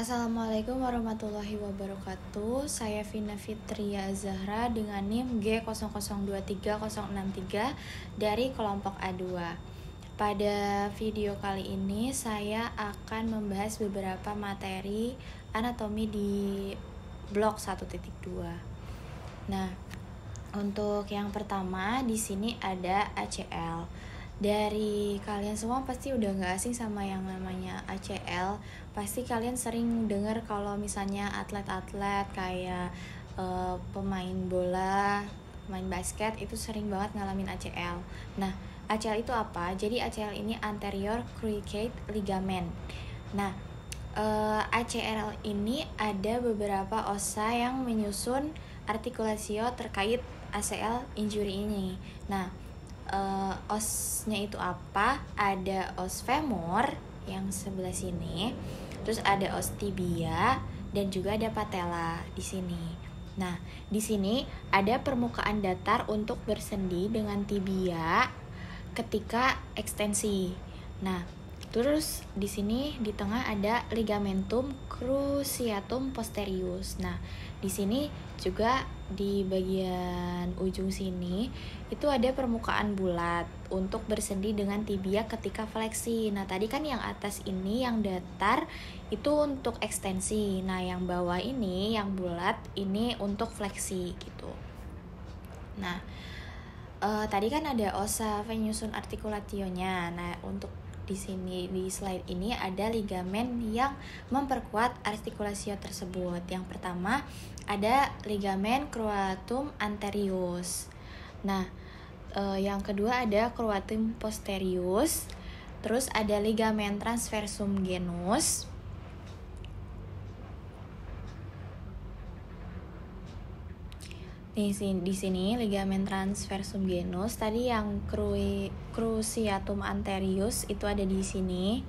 Assalamualaikum warahmatullahi wabarakatuh. Saya Vina Fitria Zahra dengan NIM G002363 dari kelompok A2. Pada video kali ini saya akan membahas beberapa materi anatomi di blok 1.2. Nah, untuk yang pertama di sini ada ACL. Dari kalian semua pasti udah gak asing sama yang namanya ACL. Pasti kalian sering dengar kalau misalnya atlet-atlet kayak pemain bola, pemain basket itu sering banget ngalamin ACL. Nah, ACL itu apa? Jadi ACL ini anterior cruciate ligament. Nah, ACL ini ada beberapa osa yang menyusun artikulasio terkait ACL injury ini. Nah, osnya itu apa? Ada os femur yang sebelah sini, terus ada os tibia dan juga ada patella di sini. Nah, di sini ada permukaan datar untuk bersendi dengan tibia ketika ekstensi. Nah, terus di sini di tengah ada ligamentum cruciatum posterius. Nah, di sini juga di bagian ujung sini itu ada permukaan bulat untuk bersendi dengan tibia ketika fleksi. Nah, tadi kan yang atas ini yang datar itu untuk ekstensi. Nah, yang bawah ini yang bulat ini untuk fleksi gitu. Nah, tadi kan ada osa penyusun artikulationnya. Nah, untuk di sini di slide ini ada ligamen yang memperkuat artikulasio tersebut. Yang pertama ada ligamen cruatum anterius. Nah, yang kedua ada cruatum posterius. Terus ada ligamen transversum genus. Di sini ligamen transversum genus. Tadi yang cruciatum anterius itu ada di sini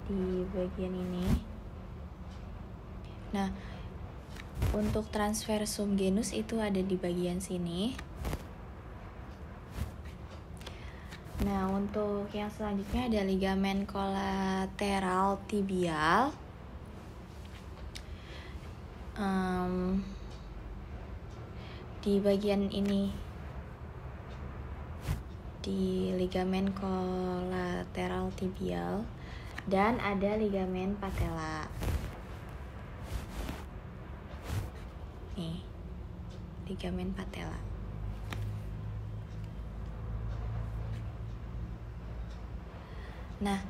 di bagian ini. Nah, untuk transversum genus itu ada di bagian sini. Nah, untuk yang selanjutnya ada ligamen kolateral tibial. Di bagian ini di ligamen kolateral tibial dan ada ligamen patella. Nih, ligamen patella. Nah,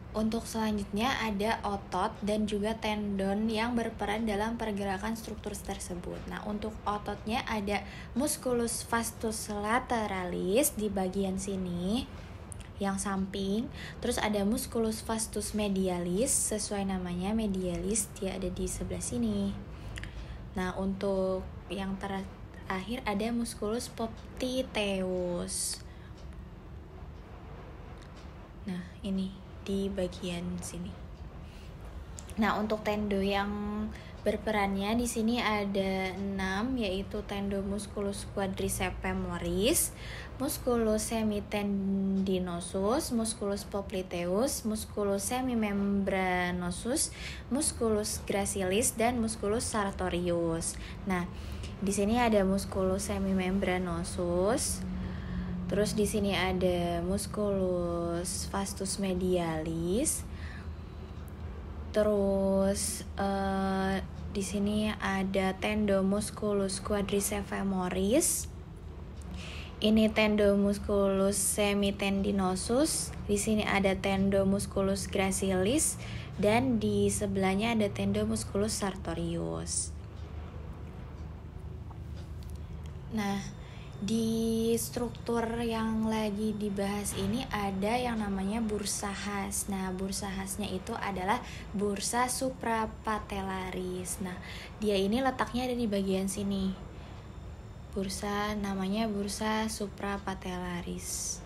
untuk selanjutnya ada otot dan juga tendon yang berperan dalam pergerakan struktur tersebut. Nah, untuk ototnya ada musculus vastus lateralis di bagian sini yang samping. Terus ada musculus vastus medialis, sesuai namanya medialis, dia ada di sebelah sini. Nah, untuk yang terakhir ada musculus popliteus. Nah, ini di bagian sini. Nah, untuk tendo yang berperannya di sini ada 6, yaitu tendo musculus quadriceps femoris, musculus semitendinosus, musculus popliteus, musculus semimembranosus, musculus gracilis dan musculus sartorius. Nah, di sini ada musculus semimembranosus. Terus di sini ada musculus vastus medialis. Terus di sini ada tendo musculus quadriceps femoris. Ini tendo musculus semitendinosus. Di sini ada tendo musculus gracilis dan di sebelahnya ada tendo musculus sartorius. Nah, di struktur yang lagi dibahas ini ada yang namanya bursa khas. Nah, bursa khasnya itu adalah bursa suprapatellaris. Nah, dia ini letaknya ada di bagian sini. Bursa namanya bursa suprapatellaris.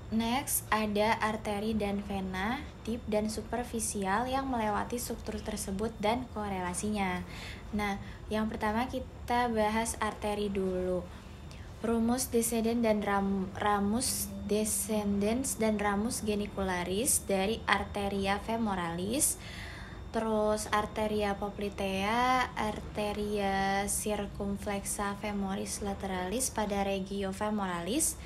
Next, ada arteri dan vena, deep dan superficial yang melewati struktur tersebut dan korelasinya. Nah, yang pertama kita bahas arteri dulu. Ramus descendens dan ramus genicularis dari arteria femoralis, terus arteria poplitea, arteria circumflexa femoris lateralis pada regio femoralis,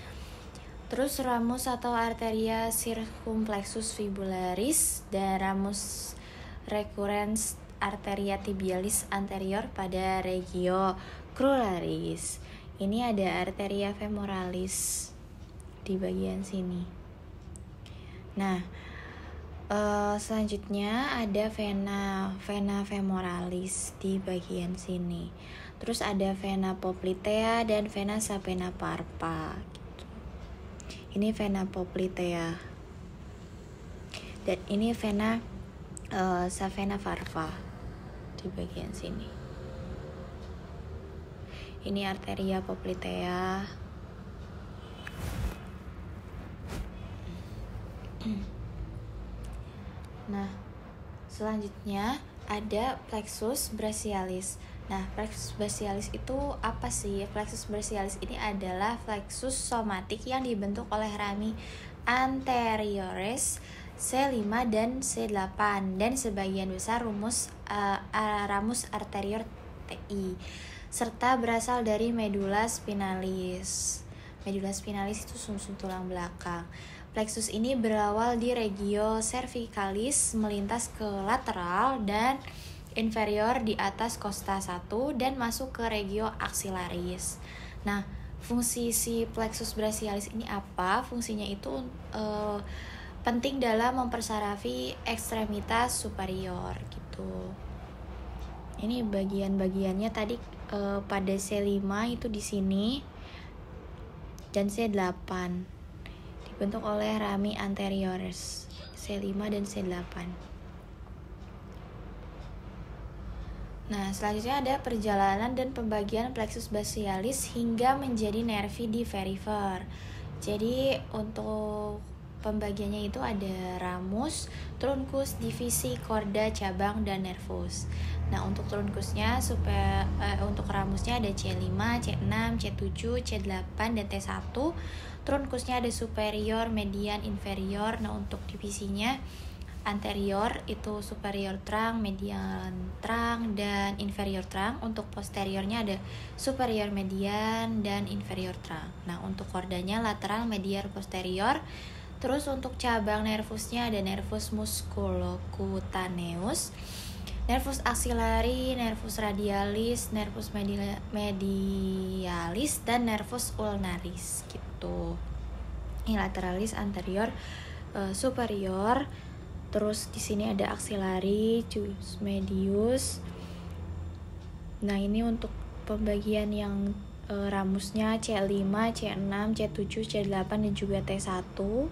terus ramus atau arteria circumflexus fibularis dan ramus recurrens arteria tibialis anterior pada regio cruralis. Ini ada arteria femoralis di bagian sini. Nah, selanjutnya ada vena femoralis di bagian sini. Terus ada vena poplitea dan vena sapena parva. Gitu. Ini vena poplitea. Dan ini vena sapena parva di bagian sini. Ini arteria poplitea. Nah, selanjutnya ada plexus brachialis. Nah, plexus brachialis itu apa sih? Plexus brachialis ini adalah plexus somatik yang dibentuk oleh rami anteriores C5 dan C8 dan sebagian besar ramus arterior TI serta berasal dari medula spinalis. Medula spinalis itu sumsum tulang belakang. Plexus ini berawal di regio cervicalis, melintas ke lateral dan inferior di atas costa 1 dan masuk ke regio axillaris. Nah, fungsi si plexus brachialis ini apa? Fungsinya itu penting dalam mempersarafi ekstremitas superior gitu. Ini bagian-bagiannya tadi pada C5 itu di sini dan C8 dibentuk oleh rami anteriores C5 dan C8. Nah, selanjutnya ada perjalanan dan pembagian plexus brachialis hingga menjadi nervi di perifer. Jadi untuk pembagiannya itu ada ramus, truncus, divisi, chorda, cabang, dan nervus. Nah, untuk truncusnya untuk ramusnya ada C5, C6, C7, C8, dan T1. Truncusnya ada superior, median, inferior. Nah, untuk divisinya anterior itu superior trunk, median trunk, dan inferior trunk. Untuk posteriornya ada superior, median, dan inferior trunk. Nah, untuk chordanya lateral, medial, posterior. Terus untuk cabang nervusnya ada nervus musculocutaneus, nervus axillari, nervus radialis, nervus medialis, dan nervus ulnaris gitu. Ini lateralis, anterior, superior. Terus di sini ada axillari, jus medius. Nah, ini untuk pembagian yang ramusnya C5, C6, C7, C8, dan juga T1.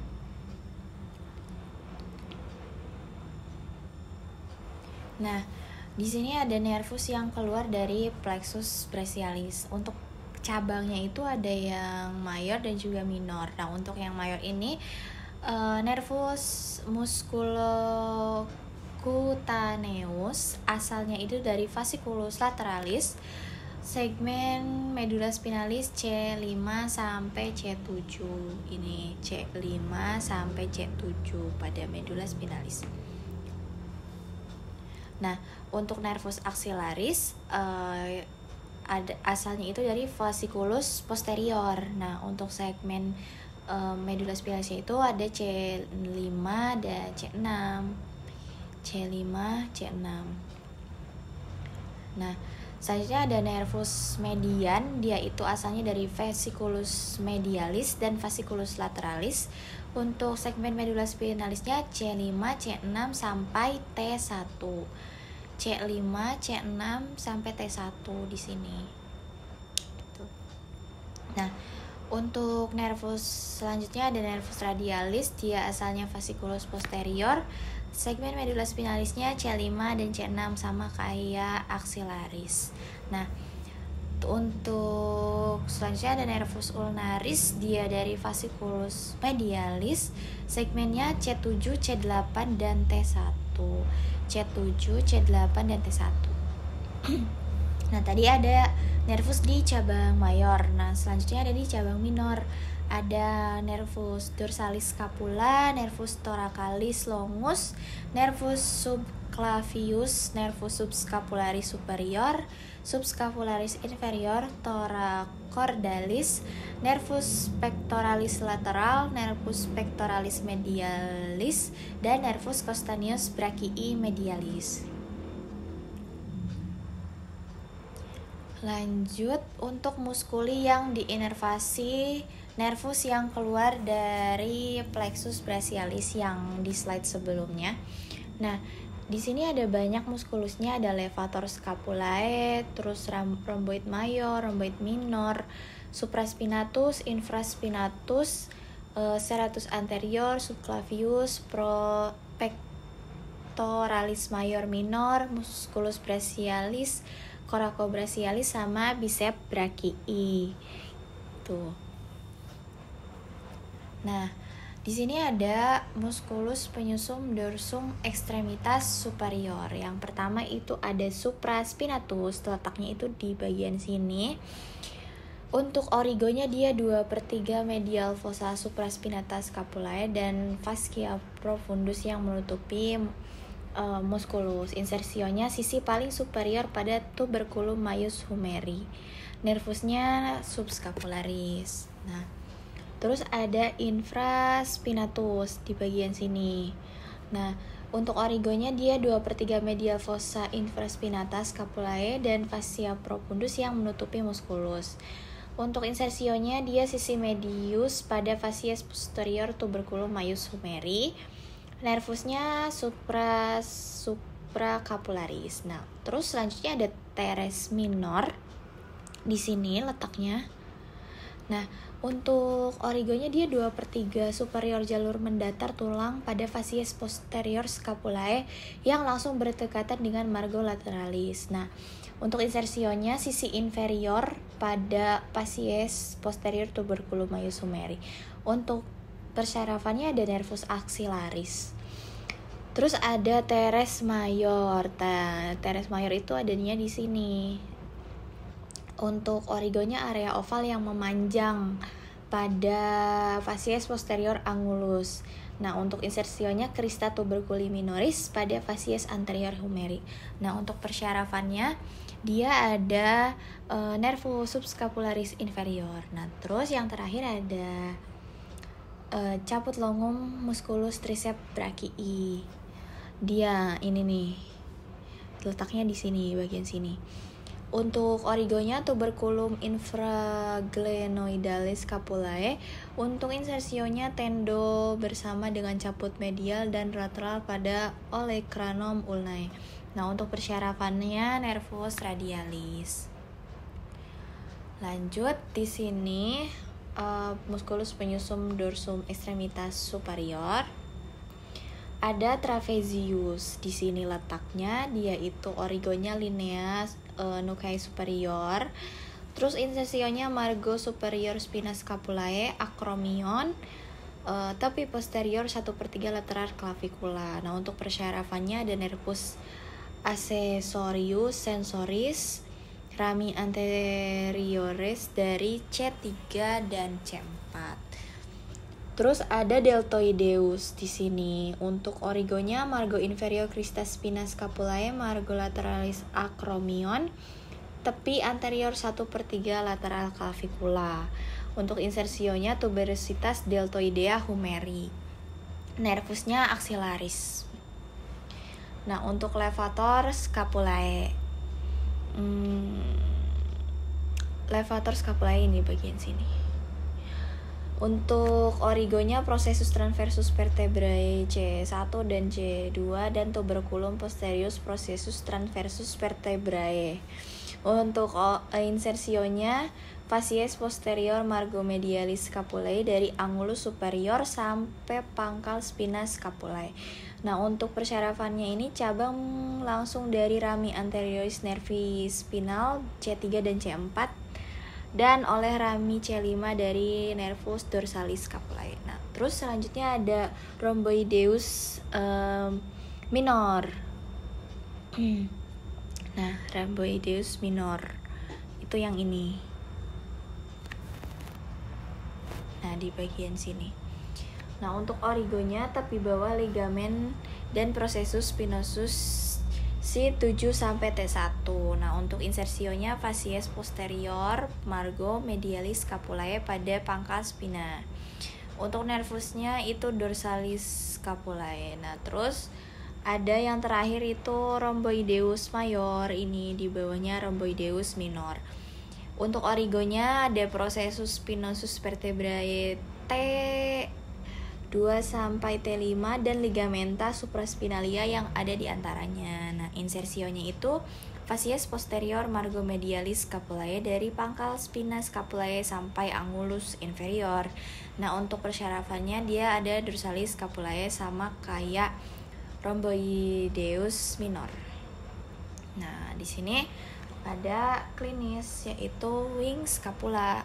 Nah, di sini ada nervus yang keluar dari plexus brachialis. Untuk cabangnya itu ada yang mayor dan juga minor. Nah, untuk yang mayor ini nervus musculocutaneus asalnya itu dari fasciculus lateralis, segmen medula spinalis C5 sampai C7. Ini C5 sampai C7 pada medula spinalis. Nah, untuk nervus axillaris ada asalnya itu dari fasciculus posterior. Nah, untuk segmen medula spinalis itu ada C5 dan C6. C5, C6. Nah, selanjutnya ada nervus median, dia itu asalnya dari fasciculus medialis dan fasciculus lateralis. Untuk segmen medula spinalisnya C5, C6 sampai T1. C5, C6 sampai T1 di sini. Gitu. Nah, untuk nervus selanjutnya ada nervus radialis, dia asalnya fasciculus posterior. Segmen medula spinalisnya C5 dan C6 sama kayak axillaris. Nah, untuk selanjutnya ada nervus ulnaris, dia dari fasciculus medialis, segmennya C7, C8, dan T1. C7, C8, dan T1. Nah, tadi ada nervus di cabang mayor. Nah, selanjutnya ada di cabang minor. Ada nervus dorsalis scapula, nervus thoracalis longus, nervus subclavius, nervus subscapularis superior, subscapularis inferior, thoracordalis, nervus pectoralis lateral, nervus pectoralis medialis, dan nervus cutaneus brachii medialis. Lanjut, untuk muskuli yang diinervasi nervus yang keluar dari plexus brachialis yang di slide sebelumnya. Nah, di sini ada banyak muskulusnya, ada levator scapulae, terus rhomboid mayor, rhomboid minor, supraspinatus, infraspinatus, serratus anterior, subclavius, pectoralis mayor minor, musculus brachialis, coracobrachialis, sama bicep brachii. Tuh. Nah, di sini ada musculus penyusum dorsum extremitas superior. Yang pertama itu ada supraspinatus, letaknya itu di bagian sini. Untuk origonya dia 2/3 medial fossa supraspinata scapulae dan fascia profundus yang menutupi musculus. Insersionya sisi paling superior pada tuberculum maius humeri. Nervusnya subscapularis. Nah, terus ada infraspinatus di bagian sini. Nah, untuk origonya dia 2/3 medial fossa infraspinata scapulae dan fascia profundus yang menutupi musculus. Untuk insersionya dia sisi medius pada facies posterior tuberculum maius humeri. Nervusnya supracapularis. Nah, terus selanjutnya ada teres minor di sini letaknya. Nah, untuk origonya dia 2/3 superior jalur mendatar tulang pada facies posterior scapulae yang langsung berdekatan dengan margo lateralis. Nah, untuk insersionya sisi inferior pada facies posterior tuberculum maius humeri. Untuk persyarafannya ada nervus axillaris. Terus ada teres mayor. Teres mayor itu adanya di sini. Untuk origonya area oval yang memanjang pada facies posterior angulus. Nah, untuk insersionya crista tuberculi minoris pada facies anterior humeri. Nah, untuk persyarafannya dia ada nervus subscapularis inferior. Nah, terus yang terakhir ada caput longum musculus triceps brachii. Dia ini nih, letaknya di sini, bagian sini. Untuk origonya tuberculum infraglenoidalis scapulae. Untuk insersionya tendo bersama dengan caput medial dan lateral pada olecranon ulnae. Nah, untuk persyarafannya nervus radialis. Lanjut di sini musculus penyusum dorsum extremitas superior. Ada trapezius di sini letaknya, dia itu origonya linea nuchae superior. Terus insersionya margo superior spina scapulae acromion, tapi posterior 1/3 lateral clavicula. Nah, untuk persyarafannya ada nervus accessorius sensoris, rami anteriores dari C3 dan C4. Terus ada deltoideus di sini. Untuk origonya margo inferior crista spina scapulae, margo lateralis acromion, tepi anterior 1/3 lateral clavicula. Untuk insersionya tuberositas deltoidea humeri. Nervusnya axillaris. Nah, untuk levator scapulae. Levator scapulae ini bagian sini. Untuk origonya processus transversus vertebrae C1 dan C2 dan tuberculum posterius processus transversus vertebrae. Untuk insersionya facies posterior margo medialis scapulae dari angulus superior sampai pangkal spina scapulae. Nah, untuk persyarafannya ini cabang langsung dari rami anterioris nervi spinal C3 dan C4 dan oleh rami C5 dari nervus dorsalis scapulae. Nah, terus selanjutnya ada rhomboideus minor. Nah, rhomboideus minor itu yang ini. Nah, di bagian sini. Nah, untuk origonya tepi bawah ligamen dan processus spinosus C7 sampai T1. Nah, untuk insersionya facies posterior margo medialis scapulae pada pangkal spina. Untuk nervusnya itu dorsalis scapulae. Nah, terus ada yang terakhir itu rhomboideus mayor, ini di bawahnya rhomboideus minor. Untuk origonya ada processus spinosus vertebrae T2 sampai T5 dan ligamenta supraspinalia yang ada di antaranya. Nah, insersionya itu facies posterior margo medialis scapulae dari pangkal spina scapulae sampai angulus inferior. Nah, untuk persyarafannya dia ada dorsalis scapulae sama kayak rhomboideus minor. Nah, di sini ada klinis yaitu wing scapula.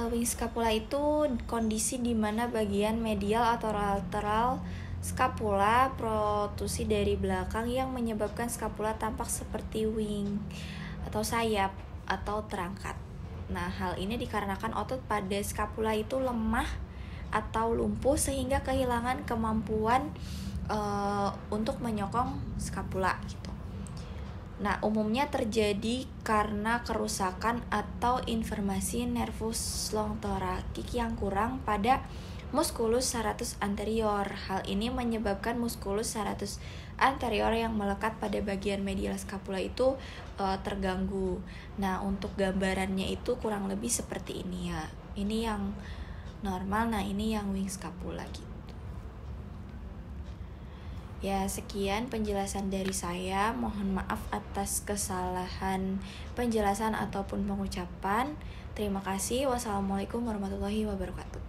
Wing scapula itu kondisi di mana bagian medial atau lateral scapula protusi dari belakang yang menyebabkan scapula tampak seperti wing atau sayap atau terangkat. Nah, hal ini dikarenakan otot pada scapula itu lemah atau lumpuh sehingga kehilangan kemampuan untuk menyokong scapula gitu. Nah, umumnya terjadi karena kerusakan atau inflamasi nervus long thoracic yang kurang pada musculus serratus anterior. Hal ini menyebabkan musculus serratus anterior yang melekat pada bagian medial scapula itu terganggu. Nah, untuk gambarannya itu kurang lebih seperti ini ya. Ini yang normal, nah ini yang wing scapula gitu. Ya, sekian penjelasan dari saya. Mohon maaf atas kesalahan penjelasan ataupun pengucapan. Terima kasih. Wassalamualaikum warahmatullahi wabarakatuh.